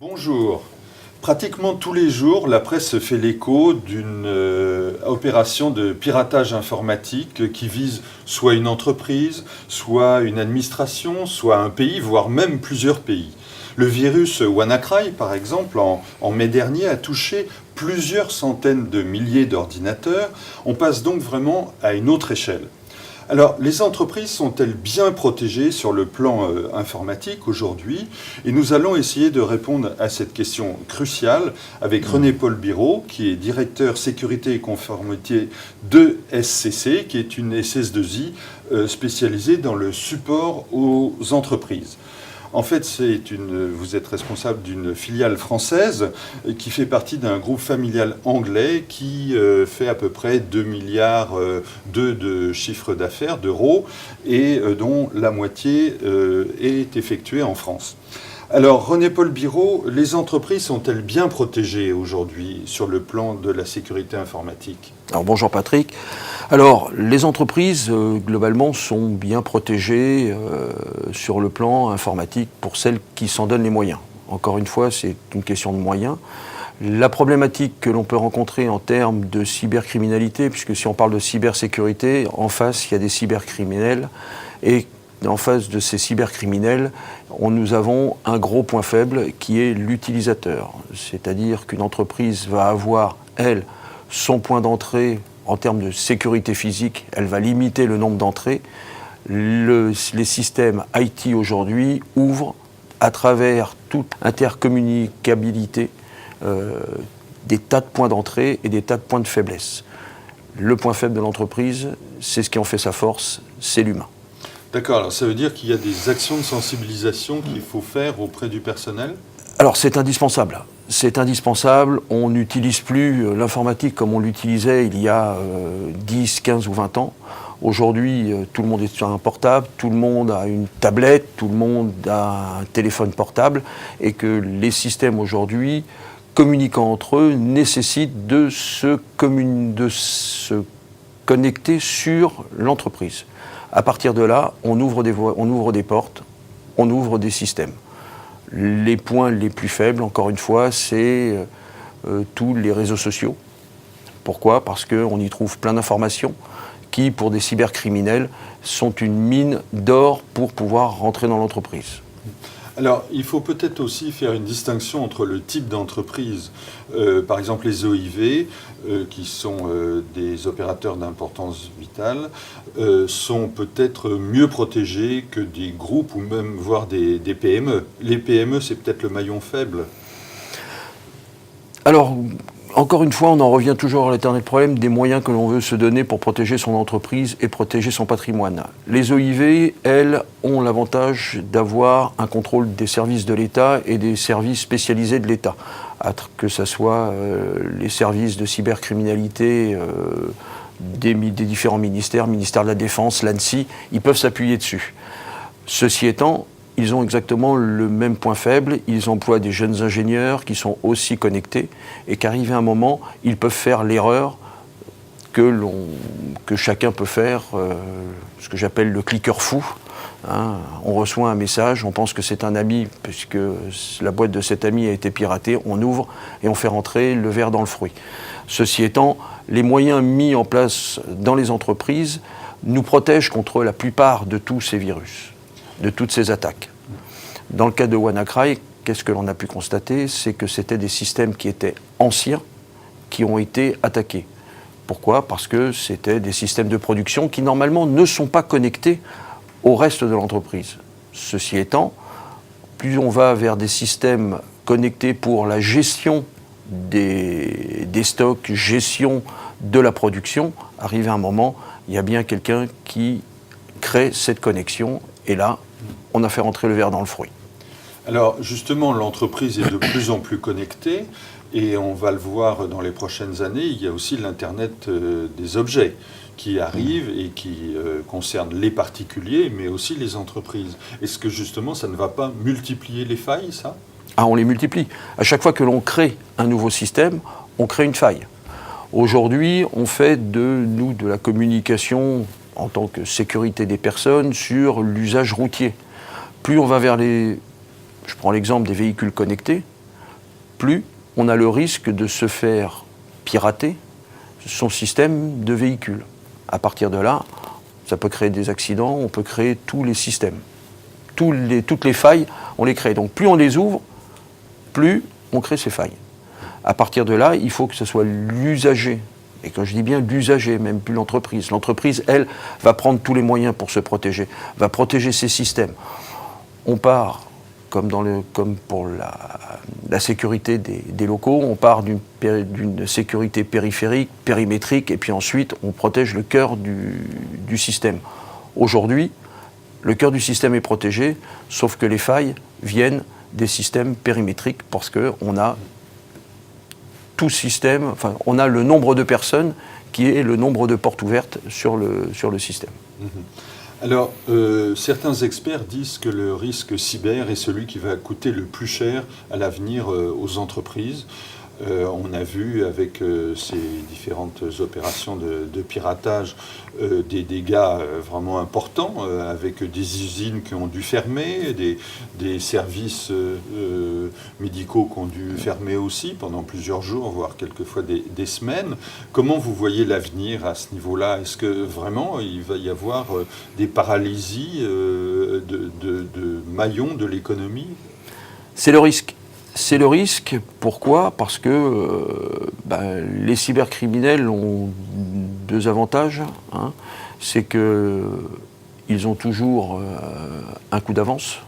Bonjour. Pratiquement tous les jours, la presse fait l'écho d'une opération de piratage informatique qui vise soit une entreprise, soit une administration, soit un pays, voire même plusieurs pays. Le virus WannaCry, par exemple, en mai dernier, a touché plusieurs centaines de milliers d'ordinateurs. On passe donc vraiment à une autre échelle. Alors, les entreprises sont-elles bien protégées sur le plan informatique aujourd'hui? Et nous allons essayer de répondre à cette question cruciale avec René-Paul Biraud, qui est directeur sécurité et conformité de SCC, qui est une SS2I spécialisée dans le support aux entreprises. En fait, vous êtes responsable d'une filiale française qui fait partie d'un groupe familial anglais qui fait à peu près 2 milliards de chiffre d'affaires, d'euros, et dont la moitié est effectuée en France. Alors, René-Paul Biraud, les entreprises sont-elles bien protégées aujourd'hui sur le plan de la sécurité informatique? Alors bonjour Patrick. Alors les entreprises globalement sont bien protégées sur le plan informatique pour celles qui s'en donnent les moyens. Encore une fois, c'est une question de moyens. La problématique que l'on peut rencontrer en termes de cybercriminalité, puisque si on parle de cybersécurité, en face il y a des cybercriminels et en face de ces cybercriminels, nous avons un gros point faible qui est l'utilisateur. C'est-à-dire qu'une entreprise va avoir, elle, son point d'entrée en termes de sécurité physique, elle va limiter le nombre d'entrées. Les systèmes IT aujourd'hui ouvrent à travers toute intercommunicabilité des tas de points d'entrée et des tas de points de faiblesse. Le point faible de l'entreprise, c'est ce qui en fait sa force, c'est l'humain. D'accord, alors ça veut dire qu'il y a des actions de sensibilisation qu'il faut faire auprès du personnel? Alors c'est indispensable. C'est indispensable. On n'utilise plus l'informatique comme on l'utilisait il y a 10, 15 ou 20 ans. Aujourd'hui, tout le monde est sur un portable, tout le monde a une tablette, tout le monde a un téléphone portable, et que les systèmes aujourd'hui, communiquant entre eux, nécessitent de se connecter sur l'entreprise. À partir de là, on ouvre des portes, on ouvre des systèmes. Les points les plus faibles, encore une fois, c'est tous les réseaux sociaux. Pourquoi? Parce qu'on y trouve plein d'informations qui, pour des cybercriminels, sont une mine d'or pour pouvoir rentrer dans l'entreprise. Alors, il faut peut-être aussi faire une distinction entre le type d'entreprise. Par exemple, les OIV, qui sont des opérateurs d'importance vitale, sont peut-être mieux protégés que des groupes ou même voire des PME. Les PME, c'est peut-être le maillon faible. Alors, encore une fois, on en revient toujours à l'éternel problème des moyens que l'on veut se donner pour protéger son entreprise et protéger son patrimoine. Les OIV, elles, ont l'avantage d'avoir un contrôle des services de l'État et des services spécialisés de l'État, que ce soit les services de cybercriminalité des différents ministères, ministère de la Défense, l'ANSSI, ils peuvent s'appuyer dessus. Ceci étant, ils ont exactement le même point faible, ils emploient des jeunes ingénieurs qui sont aussi connectés et qu'arrivé un moment, ils peuvent faire l'erreur que chacun peut faire, ce que j'appelle le cliqueur fou. Hein. On reçoit un message, on pense que c'est un ami, puisque la boîte de cet ami a été piratée, on ouvre et on fait rentrer le ver dans le fruit. Ceci étant, les moyens mis en place dans les entreprises nous protègent contre la plupart de tous ces virus, de toutes ces attaques. Dans le cas de WannaCry, qu'est-ce que l'on a pu constater? C'est que c'était des systèmes qui étaient anciens, qui ont été attaqués. Pourquoi? Parce que c'était des systèmes de production qui, normalement, ne sont pas connectés au reste de l'entreprise. Ceci étant, plus on va vers des systèmes connectés pour la gestion des stocks, gestion de la production, arrivé à un moment, il y a bien quelqu'un qui crée cette connexion, et là, on a fait rentrer le ver dans le fruit. Alors justement, l'entreprise est de plus en plus connectée, et on va le voir dans les prochaines années, il y a aussi l'Internet des objets qui arrive et qui concerne les particuliers, mais aussi les entreprises. Est-ce que justement, ça ne va pas multiplier les failles, ça? Ah, on les multiplie. À chaque fois que l'on crée un nouveau système, on crée une faille. Aujourd'hui, on fait de la communication en tant que sécurité des personnes sur l'usage routier. Plus on va vers je prends l'exemple des véhicules connectés, plus on a le risque de se faire pirater son système de véhicule. À partir de là, ça peut créer des accidents, on peut créer tous les systèmes. Toutes les failles, on les crée. Donc plus on les ouvre, plus on crée ces failles. À partir de là, il faut que ce soit l'usager. Et quand je dis bien l'usager, même plus l'entreprise. L'entreprise, elle, va prendre tous les moyens pour se protéger, va protéger ses systèmes. On part, comme pour la sécurité des locaux, on part d'une sécurité périphérique, périmétrique, et puis ensuite, on protège le cœur du système. Aujourd'hui, le cœur du système est protégé, sauf que les failles viennent des systèmes périmétriques, parce qu'on a tout système, enfin, on a le nombre de personnes qui est le nombre de portes ouvertes sur le système. Alors, certains experts disent que le risque cyber est celui qui va coûter le plus cher à l'avenir aux entreprises. On a vu avec ces différentes opérations de piratage des dégâts vraiment importants, avec des usines qui ont dû fermer, des services médicaux qui ont dû fermer aussi pendant plusieurs jours, voire quelquefois des semaines. Comment vous voyez l'avenir à ce niveau-là? Est-ce que vraiment il va y avoir des paralysies de maillons de l'économie? C'est le risque. C'est le risque, pourquoi? Parce que les cybercriminels ont deux avantages. Hein. C'est qu'ils ont toujours un coup d'avance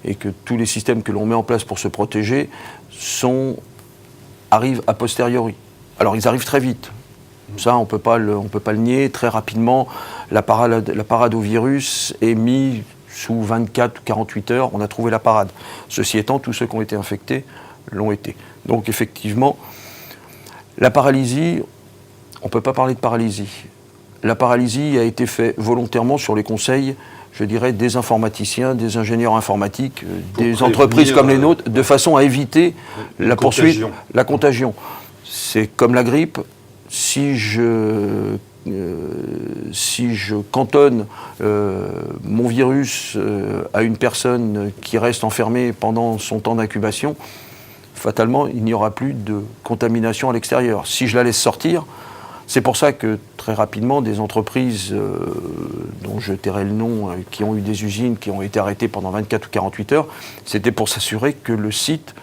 et que tous les systèmes que l'on met en place pour se protéger arrivent a posteriori. Alors ils arrivent très vite. Ça, on peut pas le nier. Très rapidement, la parade au virus est mise sous 24 ou 48 heures, on a trouvé la parade. Ceci étant, tous ceux qui ont été infectés l'ont été. Donc effectivement, la paralysie, on ne peut pas parler de paralysie. La paralysie a été faite volontairement sur les conseils, je dirais, des informaticiens, des ingénieurs informatiques, des entreprises comme les nôtres, de façon à éviter la poursuite, la contagion. C'est comme la grippe. Si je cantonne mon virus à une personne qui reste enfermée pendant son temps d'incubation, fatalement, il n'y aura plus de contamination à l'extérieur. Si je la laisse sortir, c'est pour ça que très rapidement, des entreprises dont je tairai le nom, qui ont eu des usines, qui ont été arrêtées pendant 24 ou 48 heures, c'était pour s'assurer que le site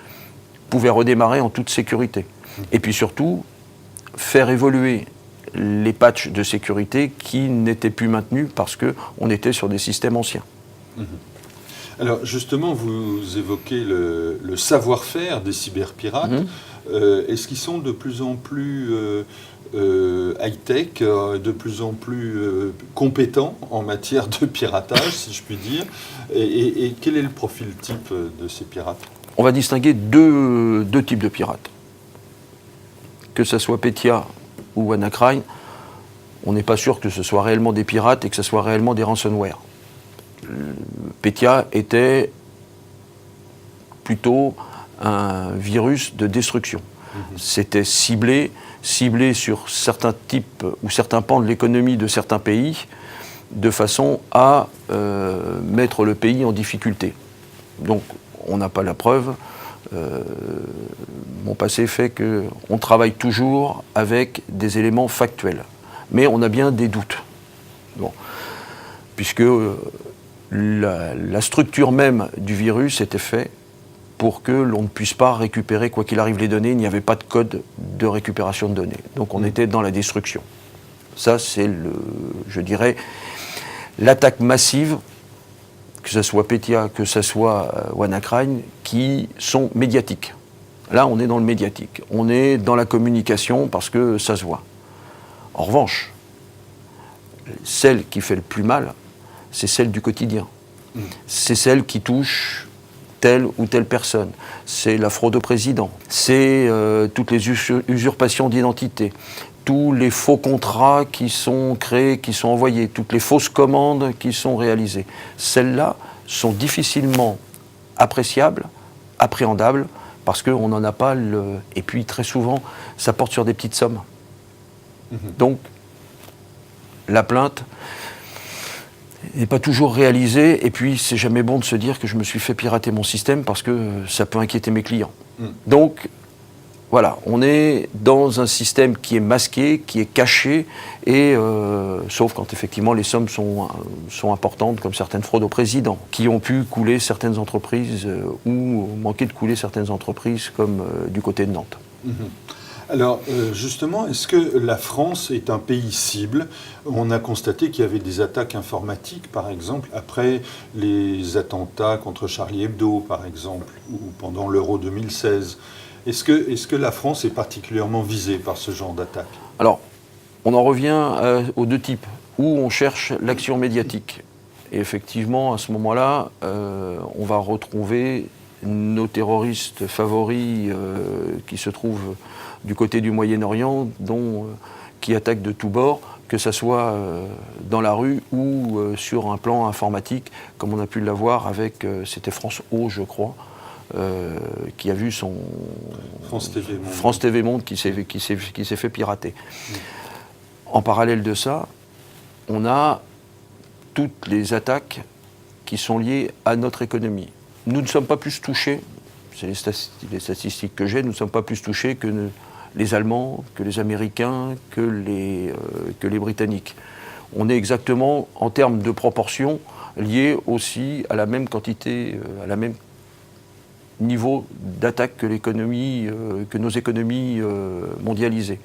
pouvait redémarrer en toute sécurité. Et puis surtout, faire évoluer les patchs de sécurité qui n'étaient plus maintenus parce qu'on était sur des systèmes anciens. Alors justement, vous évoquez le savoir-faire des cyberpirates. Est-ce qu'ils sont de plus en plus high-tech, de plus en plus compétents en matière de piratage, si je puis dire, et quel est le profil type de ces pirates? On va distinguer deux types de pirates. Que ce soit Petya ou WannaCry, on n'est pas sûr que ce soit réellement des pirates et que ce soit réellement des ransomware. Petya était plutôt un virus de destruction. C'était ciblé sur certains types ou certains pans de l'économie de certains pays, de façon à mettre le pays en difficulté. Donc on n'a pas la preuve. Mon passé fait qu'on travaille toujours avec des éléments factuels. Mais on a bien des doutes. Bon. Puisque la structure même du virus était faite pour que l'on ne puisse pas récupérer, quoi qu'il arrive, les données. Il n'y avait pas de code de récupération de données. Donc on était dans la destruction. Ça, c'est, je dirais, l'attaque massive, que ce soit Petya, que ce soit WannaCry, qui sont médiatiques. Là, on est dans le médiatique. On est dans la communication parce que ça se voit. En revanche, celle qui fait le plus mal, c'est celle du quotidien. C'est celle qui touche telle ou telle personne. C'est la fraude au président. C'est toutes les usurpations d'identité. Tous les faux contrats qui sont créés, qui sont envoyés, toutes les fausses commandes qui sont réalisées. Celles-là sont difficilement appréciables, appréhendables, parce qu'on n'en a pas le... Et puis très souvent, ça porte sur des petites sommes. Donc, la plainte, n'est pas toujours réalisé. Et puis, c'est jamais bon de se dire que je me suis fait pirater mon système parce que ça peut inquiéter mes clients. Donc, voilà, on est dans un système qui est masqué, qui est caché, et sauf quand effectivement les sommes sont importantes, comme certaines fraudes au président, qui ont pu couler certaines entreprises ou manquer de couler certaines entreprises, comme du côté de Nantes. Alors justement, est-ce que la France est un pays cible? On a constaté qu'il y avait des attaques informatiques, par exemple, après les attentats contre Charlie Hebdo, par exemple, ou pendant l'Euro 2016. Est-ce que la France est particulièrement visée par ce genre d'attaque? Alors, on en revient aux deux types, où on cherche l'action médiatique. Et effectivement, à ce moment-là, on va retrouver nos terroristes favoris qui se trouvent du côté du Moyen-Orient, qui attaquent de tous bords, que ce soit dans la rue ou sur un plan informatique, comme on a pu l'avoir avec, c'était France O, je crois, qui a vu son France TV Monde qui s'est fait pirater. En parallèle de ça, on a toutes les attaques qui sont liées à notre économie. Nous ne sommes pas plus touchés, c'est les statistiques que j'ai, nous ne sommes pas plus touchés que les Allemands, que les Américains, que les Britanniques. On est exactement, en termes de proportion, liés aussi à la même quantité, à la même niveau d'attaque que nos économies mondialisées.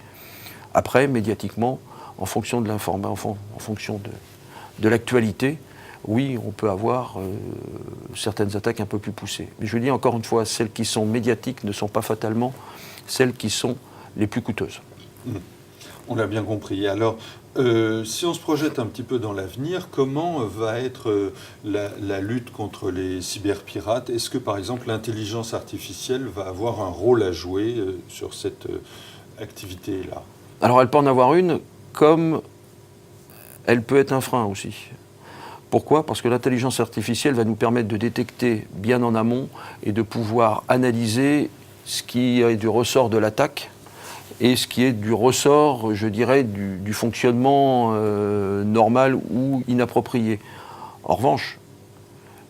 Après, médiatiquement, en fonction de l'information, en fonction de l'actualité, oui, on peut avoir certaines attaques un peu plus poussées. Mais je dis encore une fois, celles qui sont médiatiques ne sont pas fatalement celles qui sont les plus coûteuses. On l'a bien compris. Alors, si on se projette un petit peu dans l'avenir, comment va être la lutte contre les cyberpirates? Est-ce que, par exemple, l'intelligence artificielle va avoir un rôle à jouer sur cette activité-là? Alors, elle peut en avoir une, comme elle peut être un frein aussi. Pourquoi? Parce que l'intelligence artificielle va nous permettre de détecter bien en amont et de pouvoir analyser ce qui est du ressort de l'attaque et ce qui est du ressort, je dirais, du fonctionnement normal ou inapproprié. En revanche,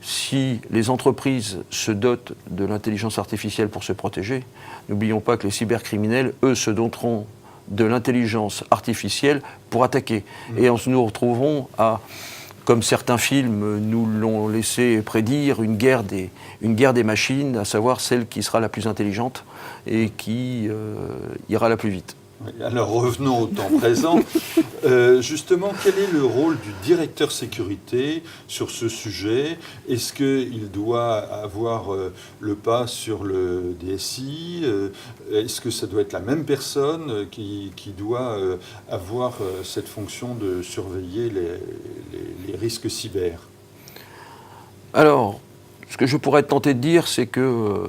si les entreprises se dotent de l'intelligence artificielle pour se protéger, n'oublions pas que les cybercriminels, eux, se doteront de l'intelligence artificielle pour attaquer. Et nous retrouverons à, comme certains films nous l'ont laissé prédire, une guerre des machines, à savoir celle qui sera la plus intelligente et qui ira la plus vite. Alors revenons au temps présent. Justement, quel est le rôle du directeur sécurité sur ce sujet? Est-ce qu'il doit avoir le pas sur le DSI? Est-ce que ça doit être la même personne qui doit avoir cette fonction de surveiller les risques cyber? Alors, ce que je pourrais être tenté de dire, c'est que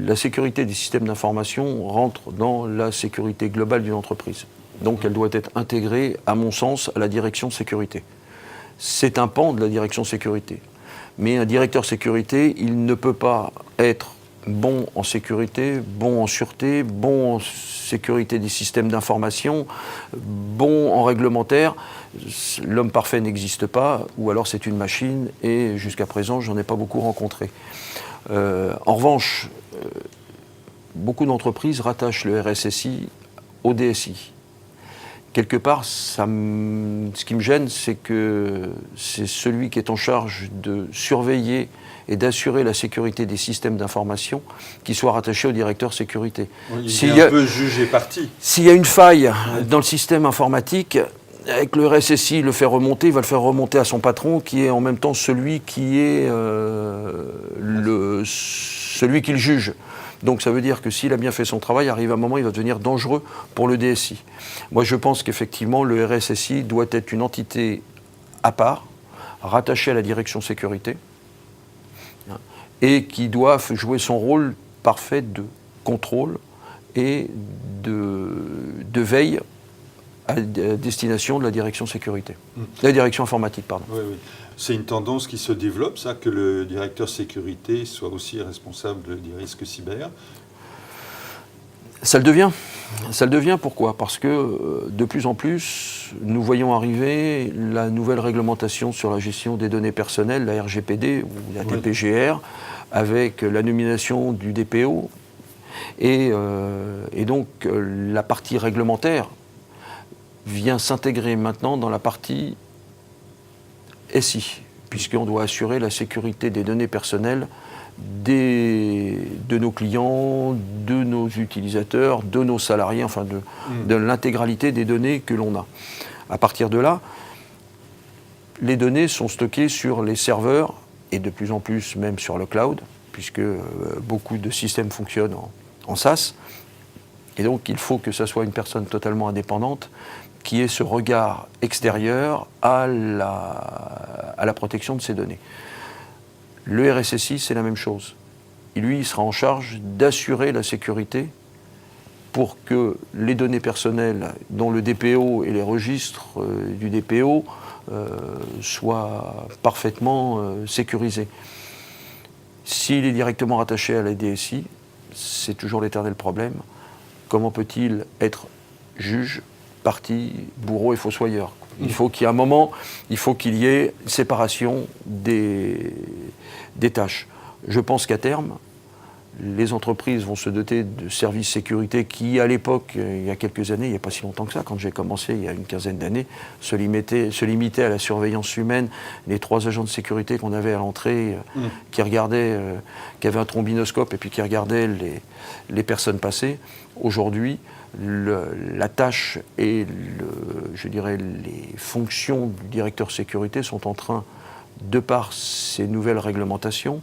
la sécurité des systèmes d'information rentre dans la sécurité globale d'une entreprise. Donc elle doit être intégrée, à mon sens, à la direction sécurité. C'est un pan de la direction sécurité. Mais un directeur sécurité, il ne peut pas être bon en sécurité, bon en sûreté, bon en sécurité des systèmes d'information, bon en réglementaire. L'homme parfait n'existe pas, ou alors c'est une machine, et jusqu'à présent, j'en ai pas beaucoup rencontré. En revanche, beaucoup d'entreprises rattachent le RSSI au DSI. Quelque part, ce qui me gêne, c'est que c'est celui qui est en charge de surveiller et d'assurer la sécurité des systèmes d'information qui soit rattaché au directeur sécurité. Oui, il est un peu jugé parti. S'il y a une faille dans le système informatique, avec le RSSI, il le fait remonter, il va le faire remonter à son patron, qui est en même temps celui qui est celui qui le juge. Donc ça veut dire que s'il a bien fait son travail, arrive un moment, il va devenir dangereux pour le DSI. Moi, je pense qu'effectivement, le RSSI doit être une entité à part, rattachée à la direction sécurité, et qui doit jouer son rôle parfait de contrôle et de veille à destination de la direction sécurité. La direction informatique, pardon. Oui, oui. C'est une tendance qui se développe, ça, que le directeur sécurité soit aussi responsable des risques cyber? Ça le devient. Ça le devient pourquoi? Parce que de plus en plus, nous voyons arriver la nouvelle réglementation sur la gestion des données personnelles, la RGPD ou la DPGR, avec la nomination du DPO. Et donc la partie réglementaire vient s'intégrer maintenant dans la partie SI, puisqu'on doit assurer la sécurité des données personnelles de nos clients, de nos utilisateurs, de nos salariés, enfin de l'intégralité des données que l'on a. À partir de là, les données sont stockées sur les serveurs et de plus en plus même sur le cloud, puisque beaucoup de systèmes fonctionnent en SaaS. Et donc il faut que ce soit une personne totalement indépendante qui ait ce regard extérieur à la protection de ces données. Le RSSI, c'est la même chose. Lui, il sera en charge d'assurer la sécurité pour que les données personnelles, dont le DPO et les registres du DPO, soient parfaitement sécurisés. S'il est directement rattaché à la DSI, c'est toujours l'éternel problème. Comment peut-il être juge, partie, bourreau et fossoyeur? Il faut qu'il y ait un moment, il faut qu'il y ait séparation des tâches. Je pense qu'à terme, les entreprises vont se doter de services sécurité qui, à l'époque, il y a quelques années, il n'y a pas si longtemps que ça, quand j'ai commencé, il y a une quinzaine d'années, se limitaient à la surveillance humaine. Les 3 agents de sécurité qu'on avait à l'entrée, qui regardaient, qui avaient un trombinoscope et puis qui regardaient les personnes passer. Aujourd'hui, la tâche et je dirais les fonctions du directeur sécurité sont en train, de par ces nouvelles réglementations,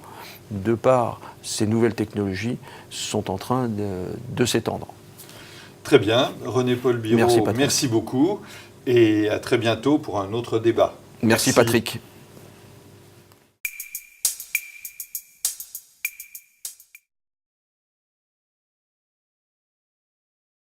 de par ces nouvelles technologies, sont en train de s'étendre. Très bien. René-Paul Biraud, merci beaucoup et à très bientôt pour un autre débat. Merci Patrick.